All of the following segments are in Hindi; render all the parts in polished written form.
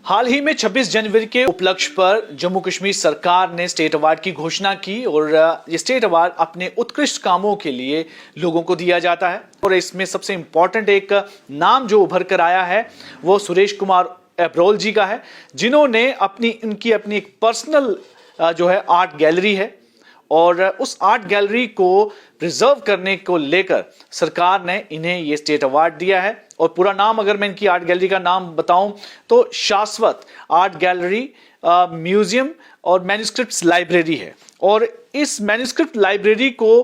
हाल ही में 26 जनवरी के उपलक्ष्य पर जम्मू कश्मीर सरकार ने स्टेट अवार्ड की घोषणा की और ये स्टेट अवार्ड अपने उत्कृष्ट कामों के लिए लोगों को दिया जाता है। और इसमें सबसे इंपॉर्टेंट एक नाम जो उभर कर आया है वो सुरेश कुमार एब्रोल जी का है, जिन्होंने इनकी अपनी एक पर्सनल जो है आर्ट गैलरी है और उस आर्ट गैलरी को प्रिजर्व करने को लेकर सरकार ने इन्हें ये स्टेट अवार्ड दिया है। और पूरा नाम अगर मैं इनकी आर्ट गैलरी का नाम बताऊं तो शाश्वत आर्ट गैलरी म्यूजियम और मैन्युस्क्रिप्ट्स लाइब्रेरी है। और इस मैन्युस्क्रिप्ट लाइब्रेरी को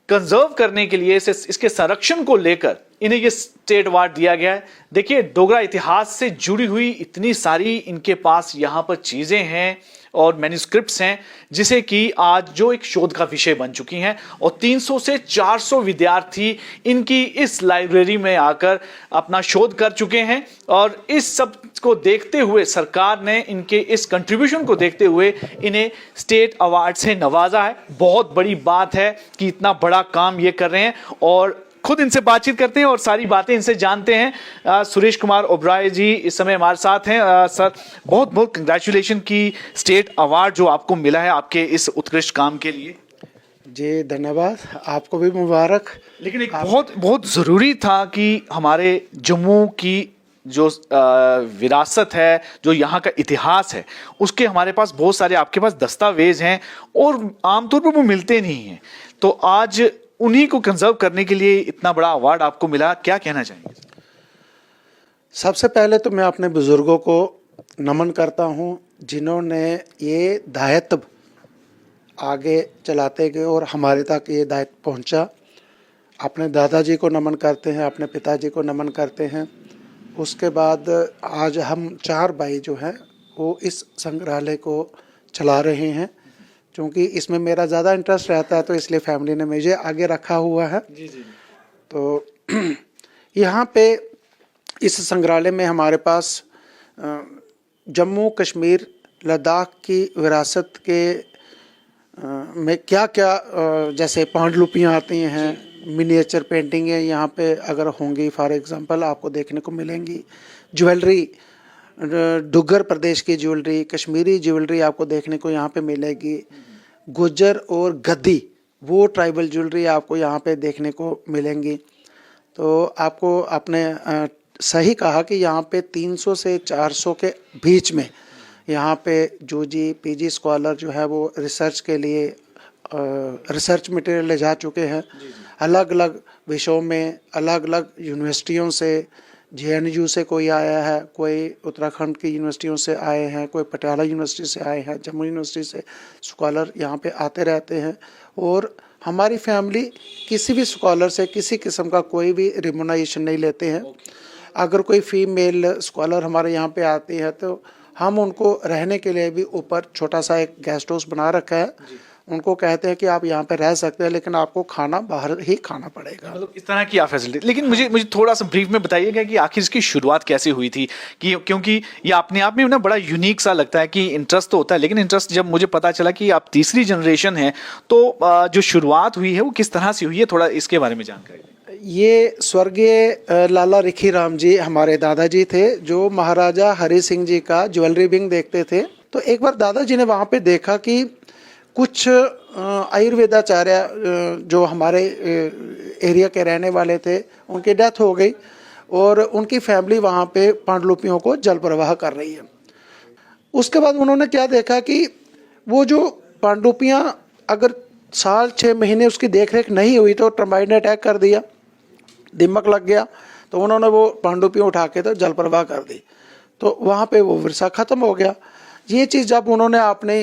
कंजर्व करने के लिए इसके संरक्षण को लेकर इन्हें ये स्टेट अवार्ड दिया गया है। देखिए, डोगरा इतिहास से जुड़ी हुई इतनी सारी इनके पास यहाँ पर चीजें हैं और मैन्युस्क्रिप्ट्स हैं जिसे कि आज जो एक शोध का विषय बन चुकी हैं। और 300 से 400 विद्यार्थी इनकी इस लाइब्रेरी में आकर अपना शोध कर चुके हैं। और इस सब को देखते हुए सरकार ने इनके इस कंट्रीब्यूशन को देखते हुए इन्हें स्टेट अवार्ड से नवाजा है। बहुत बड़ी बात है कि इतना बड़ा काम ये कर रहे हैं और खुद इनसे बातचीत करते हैं और सारी बातें इनसे जानते हैं। सुरेश कुमार ओबराय जी इस समय हमारे साथ हैं। सर, बहुत बहुत कंग्रेचुलेशन की स्टेट अवार्ड जो आपको मिला है आपके इस उत्कृष्ट काम के लिए। जी धन्यवाद, आपको भी मुबारक। लेकिन एक बहुत ज़रूरी था कि हमारे जम्मू की जो विरासत है, जो यहाँ का इतिहास है, उसके हमारे पास बहुत सारे आपके पास दस्तावेज हैं और आमतौर पर वो मिलते नहीं हैं। तो आज उन्हीं को कंजर्व करने के लिए इतना बड़ा अवार्ड आपको मिला, क्या कहना चाहेंगे? सबसे पहले तो मैं अपने बुजुर्गों को नमन करता हूँ जिन्होंने ये दायित्व आगे चलाते गए और हमारे तक ये दायित्व पहुँचा। अपने दादाजी को नमन करते हैं, अपने पिताजी को नमन करते हैं। उसके बाद आज हम 4 भाई जो हैं वो इस संग्रहालय को चला रहे हैं। क्योंकि इसमें मेरा ज़्यादा इंटरेस्ट रहता है तो इसलिए फैमिली ने मुझे आगे रखा हुआ है। जी। तो यहाँ पे इस संग्रहालय में हमारे पास जम्मू कश्मीर लद्दाख की विरासत के में क्या क्या जैसे पांडुलिपियाँ आती हैं, मिनिएचर पेंटिंगें यहाँ पे अगर होंगी फॉर एग्जांपल आपको देखने को मिलेंगी। ज्वेलरी, डुग्गर प्रदेश की ज्वेलरी, कश्मीरी ज्वेलरी आपको देखने को यहाँ पे मिलेगी। गुज्जर और गद्दी वो ट्राइबल ज्वेलरी आपको यहाँ पे देखने को मिलेंगी। तो आपको अपने सही कहा कि यहाँ पे 300 से 400 के बीच में यहाँ पे यूजी पीजी स्कॉलर जो है वो रिसर्च के लिए रिसर्च मटेरियल ले जा चुके हैं। अलग अलग विषयों में, अलग अलग यूनिवर्सिटियों से, JNU से कोई आया है, कोई उत्तराखंड की यूनिवर्सिटियों से आए हैं, कोई पटियाला यूनिवर्सिटी से आए हैं, जम्मू यूनिवर्सिटी से स्कॉलर यहाँ पे आते रहते हैं। और हमारी फैमिली किसी भी स्कॉलर से किसी किस्म का कोई भी रिम्यूनरेशन नहीं लेते हैं। अगर कोई फीमेल स्कॉलर हमारे यहाँ पे आती है तो हम उनको रहने के लिए भी ऊपर छोटा सा एक गेस्ट हाउस बना रखा है। उनको कहते हैं कि आप यहाँ पे रह सकते हैं लेकिन आपको खाना बाहर ही खाना पड़ेगा। मतलब इस तरह की आप फैसिलिटी। लेकिन मुझे थोड़ा सा ब्रीफ में बताइएगा कि आखिर इसकी शुरुआत कैसे हुई थी? कि क्योंकि ये अपने आप में ना बड़ा यूनिक सा लगता है कि इंटरेस्ट तो होता है, लेकिन इंटरेस्ट जब मुझे पता चला कि आप तीसरी जनरेशन है तो जो शुरुआत हुई है वो किस तरह से हुई है, थोड़ा इसके बारे में जानकारी। ये स्वर्गीय लाला रिखी राम जी हमारे दादाजी थे जो महाराजा हरि सिंह जी का ज्वेलरी विंग देखते थे। तो एक बार दादाजी ने वहाँ पे देखा कि कुछ आयुर्वेदाचार्य जो हमारे एरिया के रहने वाले थे उनकी डेथ हो गई और उनकी फैमिली वहाँ पे पांडुलिपियों को जल प्रवाह कर रही है। उसके बाद उन्होंने क्या देखा कि वो जो पांडुलिपियाँ अगर साल 6 महीने उसकी देखरेख नहीं हुई तो टर्माइट ने अटैक कर दिया, दिमक लग गया, तो उन्होंने वो पांडुलिपियाँ उठा के तो जल प्रवाह कर दी। तो वहाँ पे वो विरसा ख़त्म हो गया। ये चीज़ जब उन्होंने अपने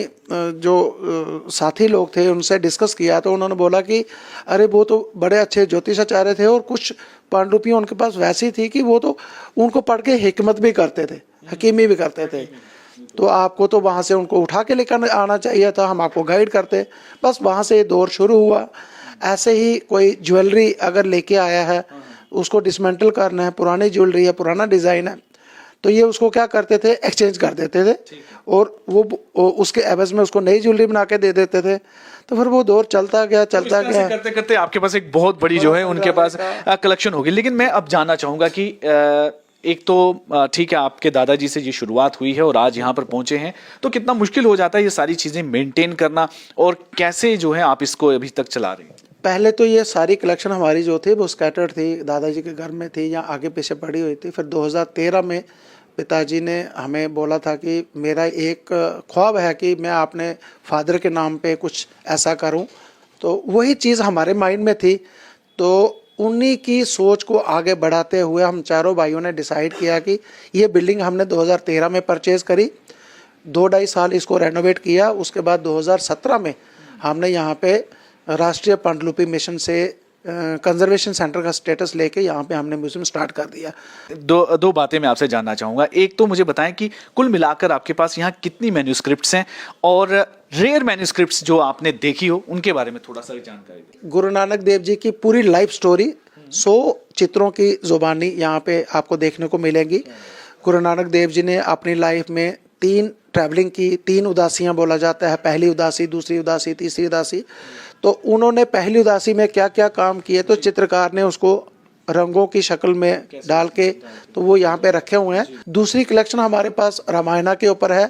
जो साथी लोग थे उनसे डिस्कस किया तो उन्होंने बोला कि अरे वो तो बड़े अच्छे ज्योतिषाचार्य थे और कुछ पांडुलिपियाँ उनके पास वैसी थी कि वो तो उनको पढ़ के हिकमत भी करते थे, हकीमी भी करते थे। तो आपको तो वहाँ से उनको उठा के लेकर आना चाहिए था, हम आपको गाइड करते। बस वहाँ से ये दौर शुरू हुआ। ऐसे ही कोई ज्वेलरी अगर लेके आया है उसको डिसमेंटल करना है, पुरानी ज्वेलरी है, पुराना डिज़ाइन है, तो ये उसको क्या करते थे, एक्सचेंज कर देते थे और वो उसके एवज में उसको नई ज्वेलरी बना के दे देते थे। तो फिर वो दौर चलता गया करते करते आपके पास एक बहुत बड़ी जो है उनके पास कलेक्शन होगी। लेकिन मैं अब जानना चाहूँगा कि एक तो ठीक है, आपके दादाजी से ये शुरुआत हुई है और आज यहाँ पर पहुंचे हैं, तो कितना मुश्किल हो जाता है ये सारी चीजें मेंटेन करना, और कैसे जो है आप इसको अभी तक चला रहे हैं? पहले तो ये सारी कलेक्शन हमारी जो थी वो स्कैटर्ड थी, दादाजी के घर में थी या आगे पीछे पड़ी हुई थी। फिर 2013 में पिताजी ने हमें बोला था कि मेरा एक ख्वाब है कि मैं अपने फादर के नाम पे कुछ ऐसा करूं, तो वही चीज़ हमारे माइंड में थी। तो उन्हीं की सोच को आगे बढ़ाते हुए हम चारों भाइयों ने डिसाइड किया कि ये बिल्डिंग हमने 2013 में परचेज़ करी, 2-2.5 साल इसको रेनोवेट किया। उसके बाद 2017 में हमने यहाँ पे राष्ट्रीय पांडुलिपि मिशन से कंजर्वेशन सेंटर का स्टेटस लेके यहाँ पे हमने म्यूजियम स्टार्ट कर दिया। दो बातें मैं आपसे जानना चाहूँगा। एक तो मुझे बताएं कि कुल मिलाकर आपके पास यहाँ कितनी मैन्यूस्क्रिप्ट्स हैं, और रेयर मैन्यूस्क्रिप्ट्स जो आपने देखी हो उनके बारे में थोड़ा सा जानकारी दें। गुरु नानक देव जी की पूरी लाइफ स्टोरी 100 चित्रों की जुबानी यहाँ पे आपको देखने को मिलेंगी। गुरु नानक देव जी ने अपनी लाइफ में 3 ट्रैवलिंग की, 3 उदासियाँ बोला जाता है, पहली उदासी, दूसरी उदासी, तीसरी उदासी। तो उन्होंने पहली उदासी में क्या क्या काम किए, तो चित्रकार ने उसको रंगों की शक्ल में डाल के तो वो यहाँ पे रखे हुए हैं। दूसरी कलेक्शन हमारे पास रामायण के ऊपर है,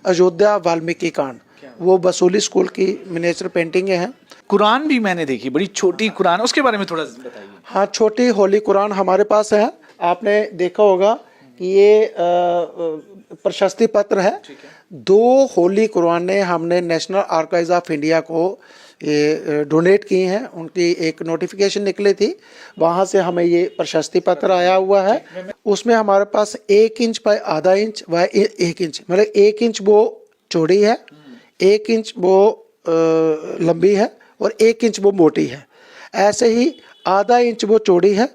अयोध्या वाल्मीकि कांड, वो बसूली स्कूल की मिनिएचर पेंटिंगें हैं। कुरान भी मैंने देखी, बड़ी छोटी कुरान, उसके बारे में थोड़ा बताइए। हाँ, छोटी होली कुरान हमारे पास है। आपने देखा होगा कि ये प्रशस्ति पत्र है। 2 होली कुरानें हमने नेशनल आर्काइव्स ऑफ इंडिया को ये डोनेट की हैं। उनकी एक नोटिफिकेशन निकली थी, वहाँ से हमें ये प्रशस्ति पत्र आया हुआ है। उसमें हमारे पास 1 इंच बाय आधा इंच व 1 इंच, मतलब 1 इंच वो चौड़ी है, 1 इंच वो लंबी है और 1 इंच वो मोटी है। ऐसे ही आधा इंच वो चौड़ी है,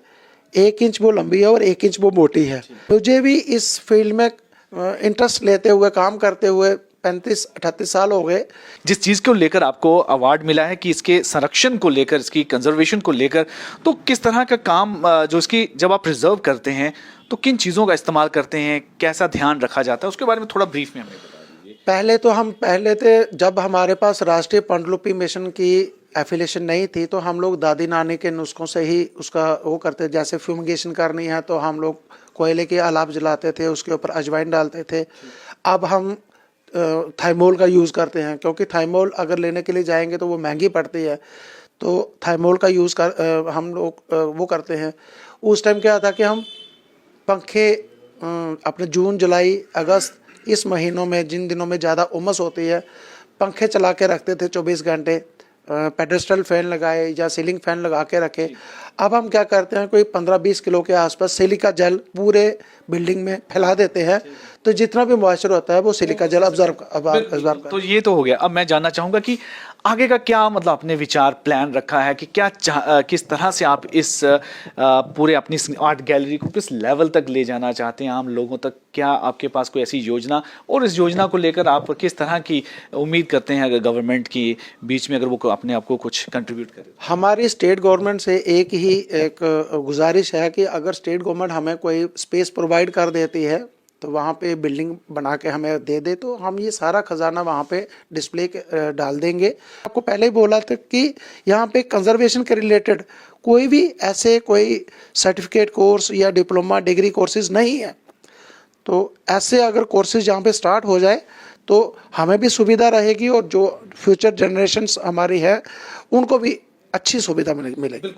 1 इंच वो लंबी है और 1 इंच वो मोटी है। मुझे भी इस फील्ड में इंटरेस्ट लेते हुए, काम करते हुए 35-38 साल हो गए। जिस चीज़ को लेकर आपको अवार्ड मिला है कि इसके संरक्षण को लेकर, इसकी कंजर्वेशन को लेकर, तो किस तरह का काम जो इसकी जब आप प्रिजर्व करते हैं तो किन चीज़ों का इस्तेमाल करते हैं, कैसा ध्यान रखा जाता है, उसके बारे में थोड़ा ब्रीफ में हमें बता दीजिए। पहले थे जब हमारे पास राष्ट्रीय पांडुलिपि मिशन की एफिलिएशन नहीं थी, तो हम लोग दादी नानी के नुस्खों से ही उसका वो करते। जैसे फ्यूमिगेशन करनी है तो हम लोग कोयले की अलाव जलाते थे, उसके ऊपर अजवाइन डालते थे। अब हम थाइमोल का यूज़ करते हैं, क्योंकि थाइमोल अगर लेने के लिए जाएंगे तो वो महंगी पड़ती है, तो थाइमोल का यूज़ हम लोग वो करते हैं। उस टाइम क्या था कि हम पंखे अपने जून, जुलाई, अगस्त इस महीनों में, जिन दिनों में ज़्यादा उमस होती है, पंखे चला के रखते थे 24 घंटे, पेडेस्ट्रल फैन लगाए या सीलिंग फैन लगा के रखे। अब हम क्या करते हैं, कोई 15-20 किलो के आसपास सिलिका जेल पूरे बिल्डिंग में फैला देते हैं, तो जितना भी मॉइस्चर होता है वो सिलिका जेल अब्जॉर्ब। तो ये तो हो गया। अब मैं जानना चाहूँगा कि आगे का क्या मतलब अपने विचार, प्लान रखा है कि किस तरह से आप इस पूरे अपनी आर्ट गैलरी को किस लेवल तक ले जाना चाहते हैं, आम लोगों तक? क्या आपके पास कोई ऐसी योजना, और इस योजना को लेकर आप किस तरह की उम्मीद करते हैं अगर गवर्नमेंट की बीच में अगर वो अपने आप को कुछ कंट्रीब्यूट करे? हमारी स्टेट गवर्नमेंट से एक गुजारिश है कि अगर स्टेट गवर्नमेंट हमें कोई स्पेस प्रोवाइड कर देती है तो वहाँ पे बिल्डिंग बना के हमें दे दे, तो हम ये सारा खजाना वहाँ पे डिस्प्ले डाल देंगे। आपको पहले ही बोला था कि यहाँ पे कंजर्वेशन के रिलेटेड कोई भी ऐसे कोई सर्टिफिकेट कोर्स या डिप्लोमा डिग्री कोर्सेज नहीं है। तो ऐसे अगर कोर्सेज यहाँ पे स्टार्ट हो जाए तो हमें भी सुविधा रहेगी, और जो फ्यूचर जनरेशन्स हमारी है उनको भी अच्छी सुविधा मिलेगी। बिल्कुल।